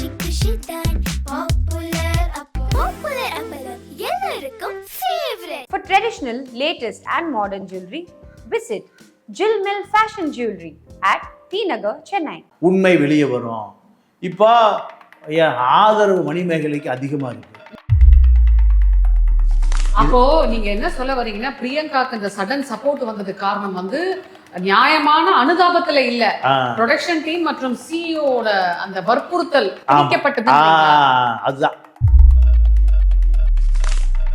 For traditional, latest and modern jewelry, visit Jill Mill Fashion Jewelry at T Nagar, Chennai. உண்மை வெளியே வரும். இப்போ ஆதரவு மணிமேகலைக்கு அதிகமாக இருக்கு. அப்போ நீங்க என்ன சொல்ல வரீங்கன்னா, பிரியங்காக்கு இந்த சடன் சப்போர்ட் வந்ததுக்கு காரணம் வந்து நியாயமான அனுதாபத்துல இல்ல, ப்ரொடக்ஷன் டீம் மற்றும் சிஇஓட அந்த வற்புறுத்தல் திணிக்கப்பட்டது. அதுதான்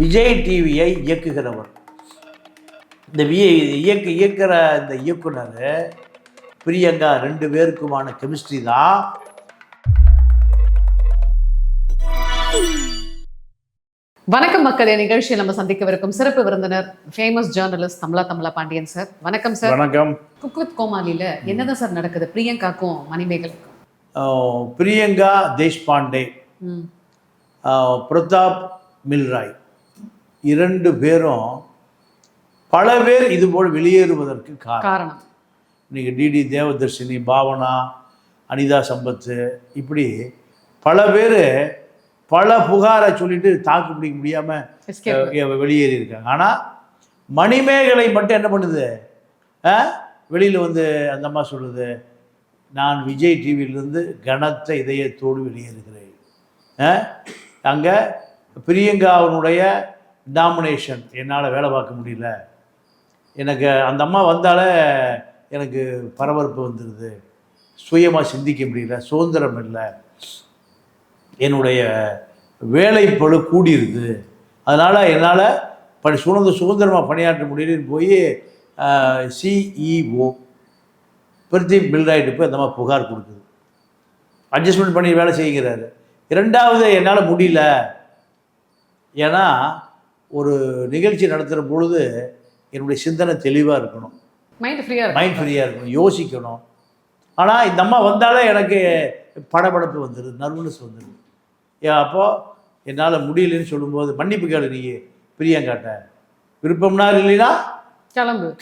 விஜய் டிவியை இயக்குகிறவர், இந்த இயக்குற இந்த இயக்குனர் பிரியங்கா 2 பேருக்குமான கெமிஸ்ட்ரி தான். வணக்கம் மக்களே, நிகழ்ச்சியில் நம்ம சந்திக்கவிருக்கும் சிறப்பு விருந்தினர் ஃபேமஸ் ஜேர்னலிஸ்ட் தமிழா பாண்டியன் சார். வணக்கம் சார். வணக்கம். குக் வித் கோமாளியில என்னதான் சார் நடக்குது பிரியங்காக்கும் மணிமேகலுக்கும்? பிரியங்கா தேஷ்பாண்டே, பிரதாப் மில்ராய் 2 பேரும் பல பேர் இதுபோல் வெளியேறுவதற்கு காரணம். இன்னைக்கு டிடி தேவதர்ஷினி, பாவனா, அனிதா சம்பத்து, இப்படி பல பேர் பல புகாரை சொல்லிட்டு தாக்கு பிடிக்க முடியாமல் வெளியேறி இருக்காங்க. ஆனால் மணிமேகலை மட்டும் என்ன பண்ணுது, வெளியில் வந்து அந்த அம்மா சொல்லுது, நான் விஜய் டிவியிலிருந்து கனத்த இதயத்தோடு வெளியேறுகிறேன். அங்கே பிரியங்காவினுடைய டாமினேஷன் என்னால் வேலை பார்க்க முடியல, எனக்கு அந்த அம்மா வந்தாலே எனக்கு பரபரப்பு வந்துடுது, சுயமாக சிந்திக்க முடியல, சுதந்திரம் இல்லை, என்னுடைய வேலைப்பளு கூடியிருது, அதனால் என்னால் சுதந்திரமாக பணியாற்ற முடியலன்னு போய் சிஇஓ பிரதீப் மில்ராய்ட்டு போய் அந்த மாதிரி புகார் கொடுக்குது. அட்ஜஸ்ட்மெண்ட் பண்ணி வேலை செய்கிறாரு. 2வது என்னால் முடியல, ஏன்னா ஒரு நிகழ்ச்சி நடத்துகிற பொழுது என்னுடைய சிந்தனை தெளிவாக இருக்கணும், மைண்ட் ஃப்ரீயாக இருக்கணும், யோசிக்கணும். ஆனால் இந்த அம்மா வந்தாலே எனக்கு படபடப்பு வந்துடுது, நர்வனஸ் வந்துடுது. அப்போது என்னால் முடியலன்னு சொல்லும்போது மன்னிப்பு கேளு, நீ பிரியங்காட்ட விருப்பம்னா இல்லைன்னா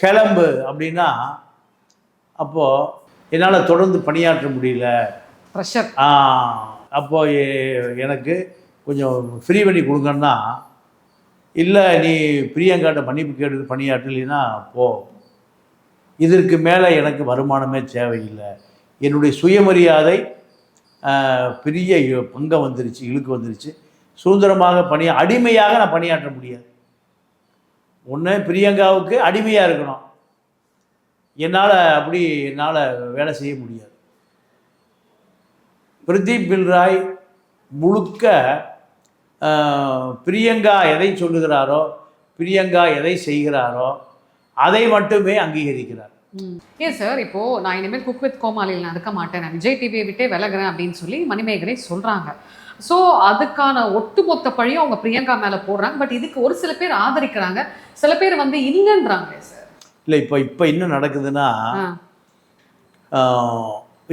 கிளம்பு அப்படின்னா, அப்போது என்னால் தொடர்ந்து பணியாற்ற முடியல, ப்ரெஷர், அப்போது எனக்கு கொஞ்சம் ஃப்ரீ பண்ணி கொடுங்கன்னா, இல்லை நீ பிரியங்காட்ட மன்னிப்பு கேட்டு பணியாற்றலைன்னா போ, இதற்கு மேலே எனக்கு வருமானமே தேவையில்லை, என்னுடைய சுயமரியாதை பெரிய பங்கம் வந்துருச்சு, இழுக்கு வந்துருச்சு, சுதந்திரமாக அடிமையாக நான் பணியாற்ற முடியாது. ஒன்று பிரியங்காவுக்கு அடிமையாக இருக்கணும், என்னால் வேலை செய்ய முடியாது. பிரதீப் மில்ராய் முழுக்க பிரியங்கா எதை சொல்லுகிறாரோ, பிரியங்கா எதை செய்கிறாரோ அதை மட்டுமே அங்கீகரிக்கிறார். ஏன் சார், இப்போ நான் இனிமேல் குக் வித் கோமாளியில் நான் இருக்க மாட்டேன், நான் விஜய் டிவியை விட்டே விலகிறேன் அப்படின்னு சொல்லி மணிமேகலை சொல்றாங்க. ஸோ அதுக்கான ஒட்டுமொத்த பழியும் அவங்க பிரியங்கா மேலே போடுறாங்க. பட் இதுக்கு ஒரு சில பேர் ஆதரிக்கிறாங்க, சில பேர் வந்து இல்லைன்றாங்க சார். இல்லை, இப்போ என்ன நடக்குதுன்னா,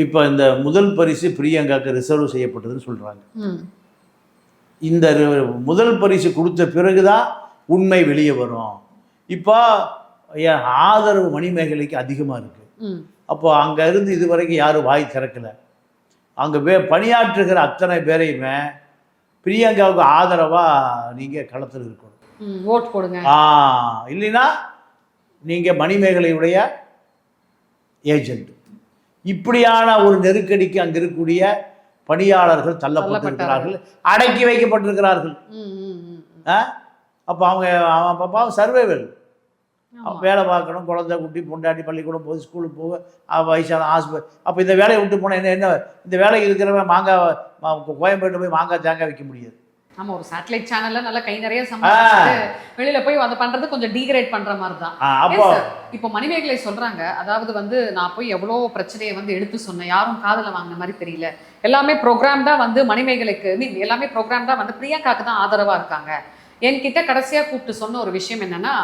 இப்போ இந்த முதல் பரிசு பிரியங்காவுக்கு ரிசர்வ் செய்யப்பட்டதுன்னு சொல்கிறாங்க. இந்த முதல் பரிசு கொடுத்த பிறகுதான் உண்மை வெளியே வரும். இப்போ ஆதரவு மணிமேகலைக்கு அதிகமாக இருக்குது. அப்போ அங்கே இருந்து இதுவரைக்கும் யாரும் வாய் திறக்கலை. அங்கே பணியாற்றுகிற அத்தனை பேரையுமே பிரியங்காவுக்கு ஆதரவாக நீங்கள் களத்தில் இருக்கணும், ஓட் போடுங்க. இல்லைன்னா நீங்கள் மணிமேகலையுடைய ஏஜென்ட். இப்படியான ஒரு நெருக்கடிக்கு அங்கே இருக்கக்கூடிய பணியாளர்கள் தள்ளப்பட்டிருக்கிறார்கள், அடக்கி வைக்கப்பட்டிருக்கிறார்கள். அப்போ அவங்க பாப்பாவும் சர்வைவல், வேலை பார்க்கணும், குழந்தை குட்டி பொண்டாட்டி பள்ளிக்கூடம் போகுது, ஸ்கூலுக்கு போக, வயசான ஹாஸ்பிட்டல். அப்போ இந்த வேலையை விட்டு போனால் என்ன இந்த வேலை இருக்கிறவன் கோயம்பேட்டில் போய் மாங்காய் தேங்காய் வைக்க முடியாது. ஆமா, ஒரு சேட்டலைட் சேனல்ல நல்லா கை நிறைய சம்பாதிச்சு வெளியில போய் அதை பண்றது கொஞ்சம் டீக்ரேட் பண்ற மாதிரி தான். இப்போ மணிமேகலை சொல்றாங்க, அதாவது வந்து நான் போய் எவ்வளோ பிரச்சனையை வந்து எடுத்து சொன்னேன், யாரும் காதல வாங்கின மாதிரி தெரியல, எல்லாமே ப்ரோக்ராம்டா வந்து மணிமேகலைக்கு எல்லாமே ப்ரோக்ராம்டா வந்து பிரியங்காக்கு தான் ஆதரவா இருக்காங்க. என்கிட்ட கடைசியா கூப்பிட்டு சொன்ன ஒரு விஷயம் என்னன்னா,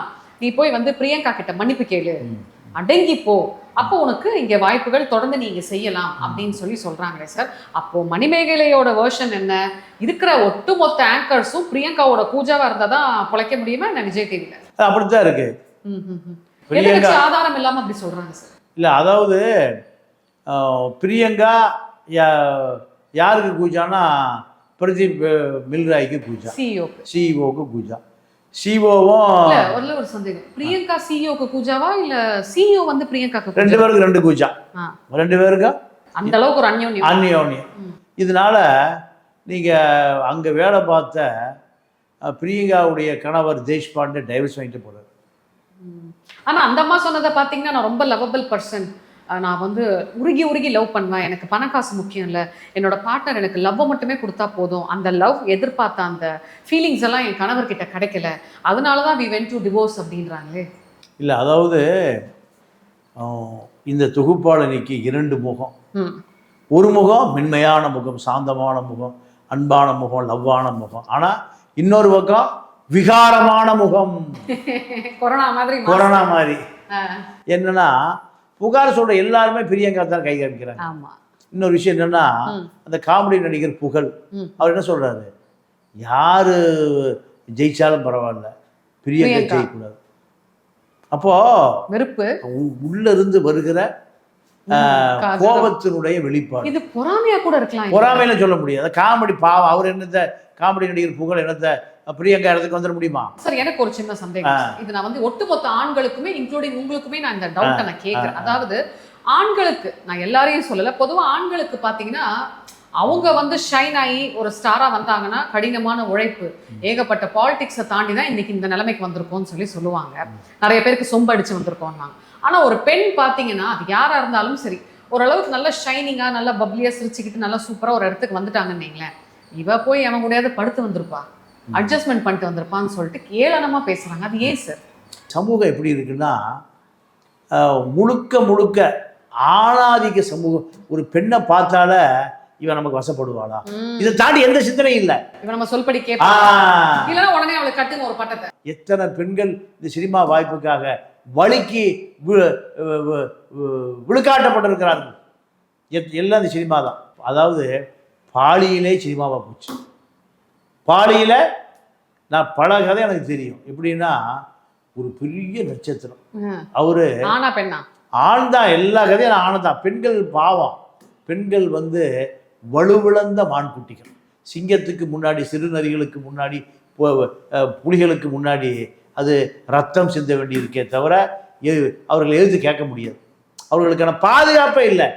நீ போய் வந்து பிரியங்கா கிட்ட மன்னிப்பு கேளு, அடங்கி போ, அப்போ உனக்கு இங்கே வாய்ப்புகள் தொடர்ந்து நீங்கள் செய்யலாம் அப்படின்னு சொல்கிறாங்களே சார். அப்போது மணிமேகலையோட வேர்ஷன் என்ன, இருக்கிற ஒட்டுமொத்த ஆங்கர்ஸும் பிரியங்காவோட பூஜாவாக இருந்தால் தான் பிழைக்க முடியுமா என்ன விஜய் டிவியில்? அப்படித்தான் இருக்கு. ஆதாரம் இல்லாமல் அப்படி சொல்கிறாங்க சார். இல்லை, அதாவது பிரியங்கா யாருக்கு கூஜானா பிரதீப் மில்ராய்க்கு கூஜா, சிஇஓக்கு கூஜா. சிஓவும் இல்ல ஒரு சந்தேகம், பிரியங்கா சிஇஓக்கு கூஜாவா இல்ல சிஇஓ வந்து பிரியங்காக்கு? ரெண்டு பேருக்கு ரெண்டு கூஜா, ரெண்டு பேருக்கும் அந்த அளவுக்கு ஒரு அந்யோன்யம். இதனால நீங்க அங்க வேலை பார்த்த பிரியங்காவுடைய கணவர் தேஷ்பாண்டே டைவர்ஸ் வாங்கிட்டு போறாரு. ஆனா அந்த அம்மா சொன்னதை பாத்தீங்கன்னா, நான் ரொம்ப லவபிள் பர்சன், நான் வந்து உருகி உருகி லவ் பண்ணுவேன், எனக்கு பண காசு முக்கியம் இல்லை, என்னோட பார்ட்னர் எனக்கு லவ்வை மட்டுமே கொடுத்தா போதும், அந்த லவ் எதிர்பார்த்த அந்த ஃபீலிங்ஸ் எல்லாம் என் கணவர்கிட்ட கிடைக்கல, அதனால தான் வி வென்ட் டு டிவோர்ஸ் அப்படின்றாங்களே. இல்லை, அதாவது இந்த தொகுப்பாளனுக்கு இரண்டு முகம். ஒரு முகம் மென்மையான முகம், சாந்தமான முகம், அன்பான முகம், லவ்வான முகம். ஆனால் இன்னொரு பக்கம் விகாரமான முகம், கொரோனா மாதிரி. என்னன்னா புகார் சொல்ற எல்லாருமே பிரியங்கா தான் கை காமிக்கிறாங்க. இன்னொரு விஷயம் என்னன்னா, அந்த காமெடி நடிகர் புகழ் அவர் என்ன சொல்றாரு, யாரு ஜெயிச்சாலும் பரவாயில்ல, பிரியங்கா ஜெயிக்கூடாது. அப்போ வெறுப்பு உள்ள இருந்து வருகிற கோபத்தினுடைய வெளிப்பாடு. இது பொறாமையா கூட இருக்கலாம், பொறாமையில சொல்ல முடியாது. காமெடி பாவம், அவர் என்னத்த காமெடி நடிகர் புகழ் என்னத்த பிரியங்கா இடத்துக்கு வந்துட முடியுமா? சார் எனக்கு ஒரு சின்ன சந்தேகம், இது நான் வந்து ஒட்டுமொத்த ஆண்களுக்குமே இன்க்ளூடிங் உங்களுக்குமே நான் இந்த டவுட்டை நான் கேட்கிறேன். அதாவது ஆண்களுக்கு, நான் எல்லாரையும் சொல்லல, பொதுவா ஆண்களுக்கு பாத்தீங்கன்னா அவங்க வந்து ஷைன் ஆகி ஒரு ஸ்டாரா வந்தாங்கன்னா கடினமான உழைப்பு, ஏகப்பட்ட பாலிடிக்ஸை தாண்டி தான் இன்னைக்கு இந்த நிலைமைக்கு வந்திருக்கோம்னு சொல்லுவாங்க. நிறைய பேருக்கு சொம்பு அடிச்சு வந்திருக்கோம். ஆனா ஒரு பெண் பாத்தீங்கன்னா அது யாரா இருந்தாலும் சரி, ஓரளவுக்கு நல்ல ஷைனிங்கா நல்ல பப்ளியா சிரிச்சுக்கிட்டு நல்லா சூப்பரா ஒரு இடத்துக்கு வந்துட்டாங்கன்னு வைங்களேன், இவ போய் அவன் கூடயாவது படுத்து வந்திருப்பா, அட்ஜஸ்ட்மெண்ட் பண்ணிட்டு வந்திருப்பான்னு சொல்லிட்டு கேளனமா பேசுறாங்க. அது ஏன் சார்? சமூகம் எப்படி இருக்குன்னா, முழுக்க முழுக்க ஆணாதிக்க சமூகம். ஒரு பெண்ணை பார்த்தால இவன் நமக்கு வசப்படுவாளா, இதை தாண்டி எந்த சிந்தனையும் இல்லை. இவன் நம்ம சொல்படி கேட்பான், இல்லைன்னா உடனே அவளுக்கு கட்டுங்க ஒரு பட்டத்தை. எத்தனை பெண்கள் இந்த சினிமா வாய்ப்புக்காக வலிக்கு விழுக்காட்டப்பட்டிருக்கிறார்கள். எல்லாம் இந்த சினிமா தான். அதாவது பாலியிலே சினிமாவா போச்சு. பாலியில நான் பல கதை எனக்கு தெரியும். எப்படின்னா, ஒரு பெரிய நட்சத்திரம் அவரு, ஆனா பெண்ணா, ஆண் தான், எல்லா கதையும் ஆண் தான். பெண்கள் பாவம், பெண்கள் வந்து வலுவிழந்த மான்குட்டிகள். சிங்கத்துக்கு முன்னாடி, சிறுநரிகளுக்கு முன்னாடி, புலிகளுக்கு முன்னாடி அது ரத்தம் சிந்த வேண்டி இருக்கே தவிர அவர்கள் எழுத்து கேட்க முடியாது. அவர்களுக்கான பாதுகாப்பே இல்லை.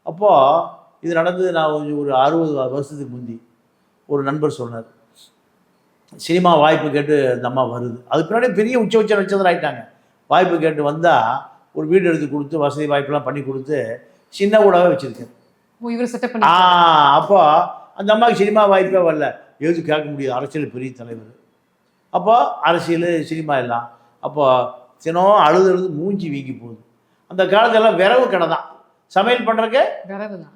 அப்போது இது நடந்தது நான் ஒரு 60 வருஷத்துக்கு முந்தி. ஒரு நண்பர் சொன்னார், சினிமா வாய்ப்பு கேட்டு அந்த அம்மா வருது. அதுக்கு பின்னாடி பெரிய உச்ச நட்சத்திரம் ஆகிட்டாங்க. வாய்ப்பு கேட்டு வந்தால் ஒரு வீடு எடுத்து கொடுத்து வசதி வாய்ப்பெல்லாம் பண்ணி கொடுத்து சின்ன கூடவே வச்சுருக்கேன். அப்போ அந்த அம்மாவுக்கு சினிமா வாய்ப்பே வரல, எழுதி கேட்க முடியாது, அரசியல் பெரிய தலைவர். அப்போ அரசியல் சினிமா எல்லாம் அப்போ தினம் அழுது மூஞ்சி வீங்கி போகுது. அந்த காலத்தெல்லாம் விரவு கடை தான், சமையல் பண்ணுறக்கு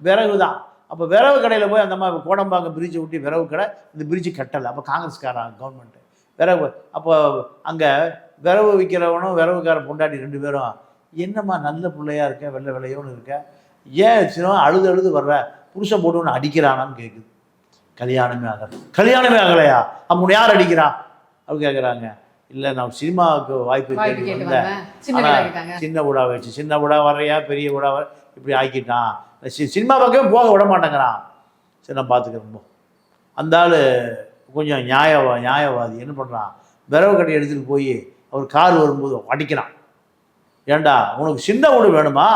விறகு தான். அப்போ விரவு கடையில் போய் அந்த அம்மா கோடம்பாக்கம் பிரிட்ஜை விட்டு விரவு கடை, இந்த பிரிட்ஜு கட்டலை. அப்போ காங்கிரஸ்காரன் கவர்மெண்ட்டு விரவு. அப்போ அங்கே விரவு விற்கிறவனும் விரவுக்கார பொண்டாட்டி ரெண்டு பேரும், என்னம்மா நல்ல பிள்ளையா இருக்க, வெள்ளை வெள்ளையோன்னு இருக்க, ஏன் சினம் அழுது வர்ற, புருஷன் போட்டு ஒன்று அடிக்கிறானான்னு கேட்குது. கல்யாணமே ஆகலையா, அவங்க யார் அடிக்கிறா அப்படி கேட்குறாங்க. இல்லை, நான் சினிமாவுக்கு வாய்ப்பு கேட்டு வந்தேன், சின்ன விடா வச்சு, சின்ன விடா வர்றையா பெரிய விடா வர இப்படி ஆக்கிட்டான், சினிமா பக்கமே போக விட மாட்டேங்கிறான். சரி, நான் பார்த்துக்கிறேன். அந்த ஆள் கொஞ்சம் நியாயவாதி என்ன பண்ணுறான், விரவு கடையை எடுத்துகிட்டு போய் அவர் கார் வரும்போது அடிக்கிறான். ஏண்டா உனக்கு சின்ன வீடு வேணுமா,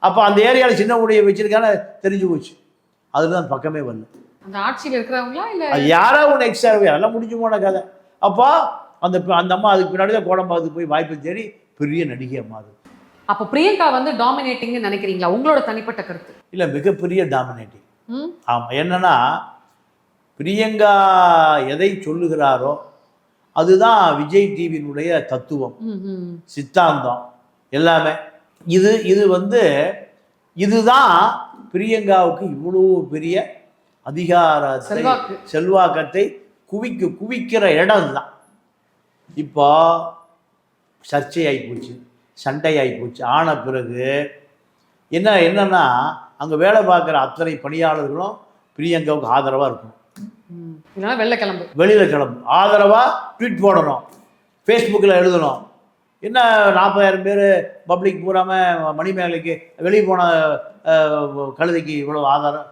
அப்போ அந்த ஏரியாவில் சின்ன வீடையை வச்சிருக்கான்னு தெரிஞ்சு போச்சு. அதுதான் பக்கமே வரல. அந்த ஆட்சியில் இருக்கிறவங்களா இல்லை யாரோ ஒன்று எக்ஸ்ட்ரா, அதெல்லாம் முடிஞ்சு போன கதை. அப்போ அந்த அம்மா அதுக்கு பின்னாடி தான் கோடம்பாக்கத்துக்கு போய் வாய்ப்பு தேடி பெரிய நடிகை அம்மா. அது அப்போ பிரியங்கா வந்து டாமினேட்டிங்னு நினைக்கிறீங்களா, உங்களோட தனிப்பட்ட கருத்து? இல்லை, மிகப்பெரிய டாமினேட்டிங். ஆமாம். என்னன்னா, பிரியங்கா எதை சொல்லுகிறாரோ அதுதான் விஜய் டிவியினுடைய தத்துவம், சித்தாந்தம் எல்லாமே. இது வந்து இதுதான் பிரியங்காவுக்கு இவ்வளோ பெரிய அதிகாரத்தை, செல்வாக்கத்தை குவிக்கிற இடம் இதுதான். இப்போ சர்ச்சையாகி போச்சு, சண்டையாகி போச்சு. ஆன பிறகு என்னன்னா, அங்கே வேலை பார்க்குற அத்தனை பணியாளர்களும் பிரியங்காவுக்கு ஆதரவாக இருக்கணும். வெளியில் கிளம்பு ஆதரவாக ட்வீட் போடணும், ஃபேஸ்புக்கில் எழுதணும். என்ன 40,000 பேர் பப்ளிக் பூராமல் மணிமேகலைக்கு வெளியே போன கழுதைக்கு இவ்வளோ ஆதாரம்?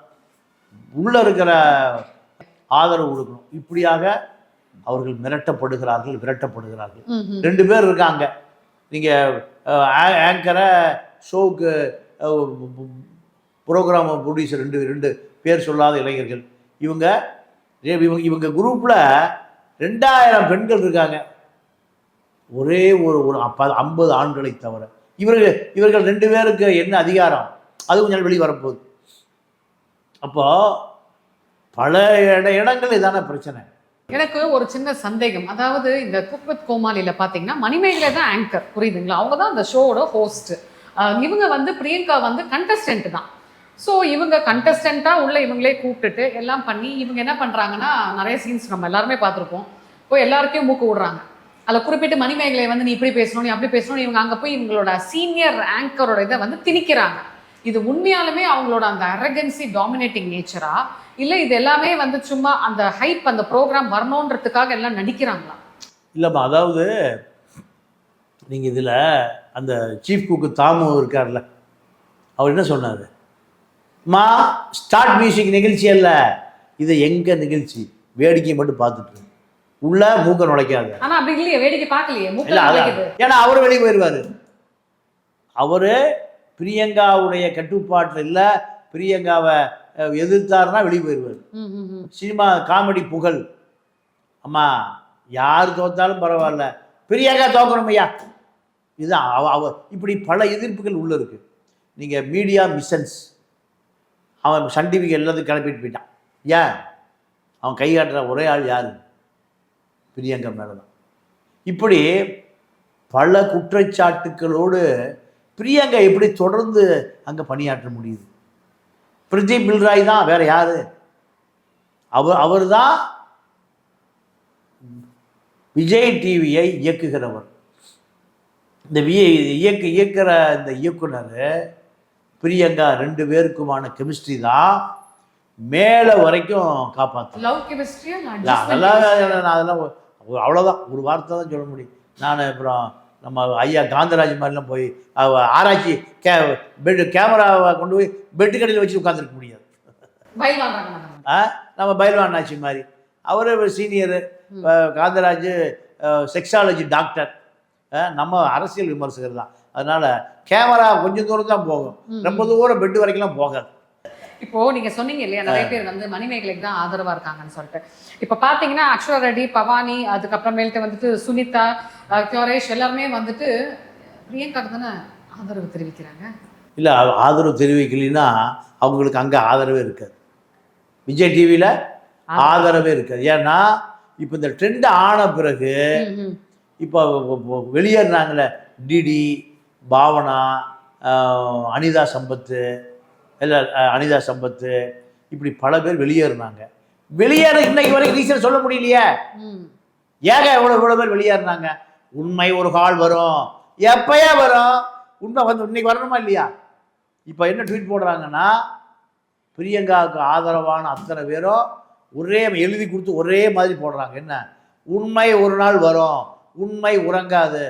உள்ளே இருக்கிற ஆதரவு கொடுக்கணும். இப்படியாக அவர்கள் விரட்டப்படுகிறார்கள். 2 பேர் இருக்காங்க. நீங்கள் ஆங்கரை ஷோவுக்கு ப்ரோக்ராம் ப்ரொடியூசர் 2 பேர் சொல்லாத இளைஞர்கள். இவங்க குரூப்பில் 2000 பெண்கள் இருக்காங்க. ஒரே ஒரு 50 ஆண்களை தவிர. இவர்கள் 2 பேருக்கு என்ன அதிகாரம்? அது கொஞ்சம் வெளியே வரப்போகுது. அப்போ பல இடங்கள் இதான பிரச்சனை. எனக்கு ஒரு சின்ன சந்தேகம். அதாவது இந்த குக் வித் கோமாளியில பாத்தீங்கன்னா மணிமேகலை தான் ஆங்கர், புரியுதுங்களா? அவங்க தான் அந்த ஷோவோட ஹோஸ்ட். இவங்க வந்து பிரியங்கா வந்து கண்டஸ்டன்ட் தான். ஸோ இவங்க கண்டஸ்டண்ட்டாக உள்ள இவங்களே கூப்பிட்டுட்டு எல்லாம் பண்ணி இவங்க என்ன பண்ணுறாங்கன்னா, நிறைய சீன்ஸ் நம்ம எல்லாருமே பார்த்துருப்போம். போய் எல்லாருக்கையும் மூக்கு விடுறாங்க. அதில் குறிப்பிட்டு மணிமேகலை வந்து நீ இப்படி பேசணும், நீ அப்படி பேசணும், இவங்க அங்கே போய் இவங்களோட சீனியர் ஆங்கரோட இதை வந்து திணிக்கிறாங்க. இது உண்மையாலுமே அவங்களோட அந்த அரகன்சி டாமினேட்டிங் நேச்சரா, இல்லை இது எல்லாமே வந்து சும்மா அந்த ஹைப் அந்த ப்ரோக்ராம் வரணுன்றதுக்காக எல்லாம் நடிக்கிறாங்களா? இல்லைம்மா, அதாவது நீங்கள் இதில் அந்த சீஃப் குக்கு தாமு இருக்கார்ல, அவர் என்ன சொன்னார்? ஸ்டார்ட் மியூசிக் நிகழ்ச்சி அல்ல இது, எங்க நிகழ்ச்சி, வேடிக்கை மட்டும் பார்த்துட்டு உள்ள மூக்க நுழைக்காது. ஆனா அப்படி இல்லையே, வேடிக்கை பார்க்கலையே, ஏன்னா அவரு வெளியே போயிடுவாரு. அவரு பிரியங்காவுடைய கட்டுப்பாட்டில் இல்லை, பிரியங்காவை எதிர்த்தாருன்னா வெளியே போயிடுவார். சினிமா காமெடி புகழ், அம்மா யார் தோத்தாலும் பரவாயில்ல, பிரியங்கா தோக்கணும் ஐயா, இதுதான் இப்படி பல எதிர்ப்புகள் உள்ள இருக்கு. நீங்கள் மீடியா மிஷன்ஸ், அவன் சன் டிவிக்கு எல்லாத்தையும் கிளப்பிட்டு போயிட்டான். ஏன்? அவன் கை காட்டுற ஒரே ஆள் யார்? பிரியங்கா மேலே தான். இப்படி பல குற்றச்சாட்டுக்களோடு பிரியங்கா எப்படி தொடர்ந்து அங்கே பணியாற்ற முடியுது? பிரதீப் பில்ராய் தான், வேற யாரு? அவர் தான் விஜய் டிவியை இயக்குகிறவர். இந்த இயக்குற இந்த இயக்குனர் பிரியங்கா 2 பேருக்குமான கெமிஸ்ட்ரி தான் மேலே வரைக்கும் காப்பாற்று. அதெல்லாம் அவ்வளோதான், ஒரு வார்த்தை தான் சொல்ல முடியும். நான் அப்புறம் நம்ம ஐயா காந்தராஜ் மாதிரிலாம் போய் ஆராய்ச்சி கேமராவை கொண்டு போய் பெட்டு கடையில் வச்சு உட்காந்துருக்க முடியாது. நம்ம பைல்வான் ஆட்சி மாதிரி அவர் சீனியரு, காந்தராஜ் செக்ஸாலஜி டாக்டர், நம்ம அரசியல் விமர்சகர் தான். அதனால கேமரா கொஞ்சம் தூரம் தான் போகும், ரொம்ப தூரம் பெட்டு வரைக்கும் போகாது. இப்போ நீங்க சொன்னீங்க இல்லையா, நிறைய பேர் வந்து மணிமேகலைக்கு தான் ஆதரவா இருக்காங்கன்னு சொல்லிட்டு. இப்ப பாத்தீங்கன்னா அக்ஷரா ரெட்டி, பவானி, அதுக்கப்புறமேல்ட்டு வந்துட்டு சுனிதா, கியோரேஷ் எல்லாருமே வந்துட்டு பிரியங்காக்கு தானே ஆதரவு தெரிவிக்கிறாங்க. இல்லை, ஆதரவு தெரிவிக்கலைன்னா அவங்களுக்கு அங்கே ஆதரவே இருக்காது. விஜய் டிவியில் ஆதரவே இருக்காது. ஏன்னா இப்போ இந்த ட்ரெண்ட் ஆன பிறகு இப்போ வெளியேறினாங்களே டிடி, பாவனா, அனிதா சம்பத்து, இல்லை அனிதா சம்பத்து, இப்படி பல பேர் வெளியேறினாங்க. இன்னைக்கு வரைக்கும் ரீசன் சொல்ல முடியலையே. ஏங்க எவ்வளோ பேர் வெளியேறினாங்க? உண்மை ஒரு கால் வரும், எப்பயா வரும்? உண்மை வந்து இன்னைக்கு வரணுமா இல்லையா? இப்போ என்ன ட்வீட் போடுறாங்கன்னா, பிரியங்காவுக்கு ஆதரவான அத்தனை பேரும் ஒரே எழுதி கொடுத்து ஒரே மாதிரி போடுறாங்க. என்ன? உண்மை ஒரு நாள் வரும், உண்மை உறங்காது.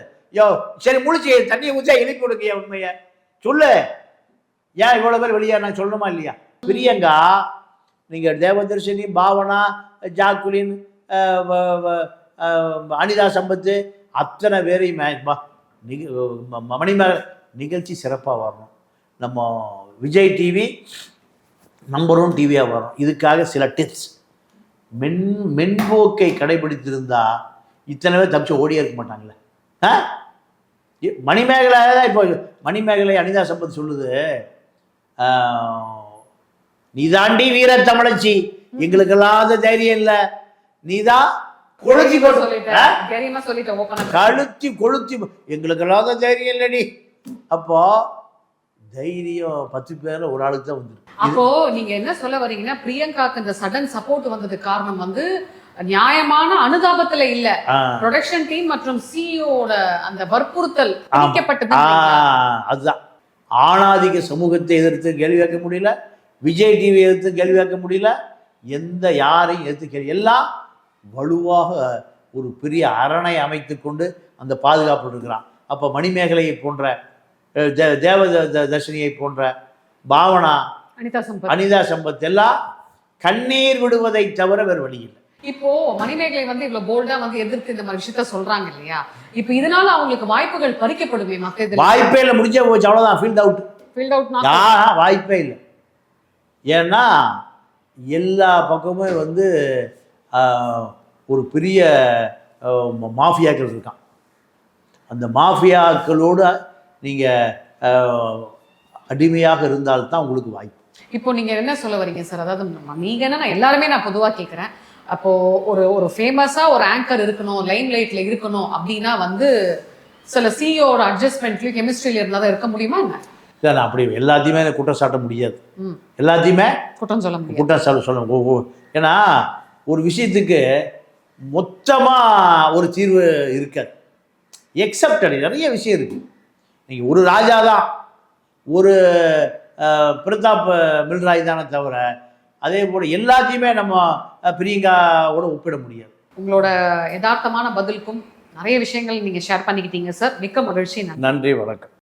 சரி முழிச்சு தண்ணியை ஊச்சா எழுப்பி கொடுங்க, உண்மையை சொல்லு. ஏன் இவ்வளோ பேர் வெளியே நான் சொல்லணுமா இல்லையா? பிரியங்கா, நீங்கள் தேவதர்ஷினி, பாவனா, ஜாக்குலின், அனிதா சம்பத்து அத்தனை பேரையும் மணிமேகலை நிகழ்ச்சி சிறப்பாக வரணும். நம்ம விஜய் டிவி நம்பர் 1 டிவியாக வரும். இதுக்காக சில டிப்ஸ், மென்போக்கை கடைபிடித்திருந்தா இத்தனை பேர் தப்பிச்சு ஓடியே இருக்க மாட்டாங்களே. மணிமேகலை தான் இப்போ மணிமேகலை அனிதா சம்பத் சொல்லுது, நீதாண்டி வீர தமிழச்சி, எங்களுக்கெல்லாம் தைரியம் இல்லை, நீதான் கொளுத்தி கொளுத்தி எங்களுக்கெல்லாம் தைரியம் இல்லடி. அப்போ தைரியம் 10 பேர்ல ஒரு ஆளுக்கு தான் வந்துருக்கு. அப்போ நீங்க என்ன சொல்ல வரீங்கன்னா, பிரியங்காக்கு இந்த சடன் சப்போர்ட் வந்ததுக்கு காரணம் வந்து நியாயமான அனுதாபத்துல இல்ல, ப்ரொடக்ஷன் டீம் மற்றும் சிஇஓட அந்த வற்புறுத்தல் திணிக்கப்பட்டது. அதுதான். ஆணாதிக்க சமூகத்தை எதிர்த்து கேள்வி கேட்க முடியல, விஜய் டிவி எதிர்த்து கேள்வி கேட்க முடியல, யாரையும் எதிர்த்து கேள்வி, எல்லாம் வலுவாக ஒரு பெரிய அரணை அமைத்து கொண்டு அந்த பாதுகாப்பு இருக்கிறான். அப்போ மணிமேகலையை போன்ற, தேவதர்ஷினியை போன்ற, பாவனா, அனிதா சம்பத் எல்லாம் கண்ணீர் விடுவதை தவிர வேறு வழி இல்லை. இப்போ மணிமேகலை வந்து இவ்வளவு போல்டா வந்து எதிர்த்து இந்த மாதிரி விஷயத்த சொல்றாங்க இல்லையா, இப்போ இதனால அவங்களுக்கு வாய்ப்புகள் பறிக்கப்படுமே மத்த இதுல? வாய்ப்பே இல்லை, முடிஞ்சே போச்சு, அவ்வளோதான், ஃபீல்ட் அவுட். ஃபீல்ட் அவுட் வாய்ப்பே இல்லை. ஏன்னா எல்லா பக்கமுமே வந்து ஒரு பெரிய மாஃபியாக்கள் இருக்கான். அந்த மாஃபியாக்களோடு நீங்கள் அடிமையாக இருந்தால்தான் உங்களுக்கு வாய்ப்பு. இப்போ நீங்க என்ன சொல்ல வரீங்க சார்? அதாவது நீங்க என்ன, நான் எல்லாருமே நான் பொதுவா கேட்குறேன், அப்போ ஒரு ஃபேமஸா ஒரு ஆங்கர் இருக்கணும், லைம் லைட்ல இருக்கணும் அப்படின்னா வந்து சில சிஇஓட அட்ஜஸ்ட்மெண்ட்லயும் கெமிஸ்ட்ரியில இருந்தால் தான் இருக்க முடியுமா என்ன? இல்லை, நான் அப்படி எல்லாத்தையுமே குற்றம் சாட்ட முடியாது. எல்லாத்தையுமே குற்றம் சொல்ல முடியாது, குற்றம் சொல்ல. ஏன்னா ஒரு விஷயத்துக்கு மொத்தமாக ஒரு தீர்வு இருக்காது. எக்ஸப்டட் நிறைய விஷயம் இருக்குது. நீங்கள் ஒரு ராஜா தான், ஒரு பிரதாப் மில்ராய் தானே தவிர அதே போல் எல்லாத்தையுமே நம்ம பிரியங்காவோட ஒப்பிட முடியாது. உங்களோட யதார்த்தமான பதிலுக்கும் நிறைய விஷயங்கள் நீங்கள் ஷேர் பண்ணிக்கிட்டீங்க சார். மிக்க மகிழ்ச்சி. நன்றி, வணக்கம்.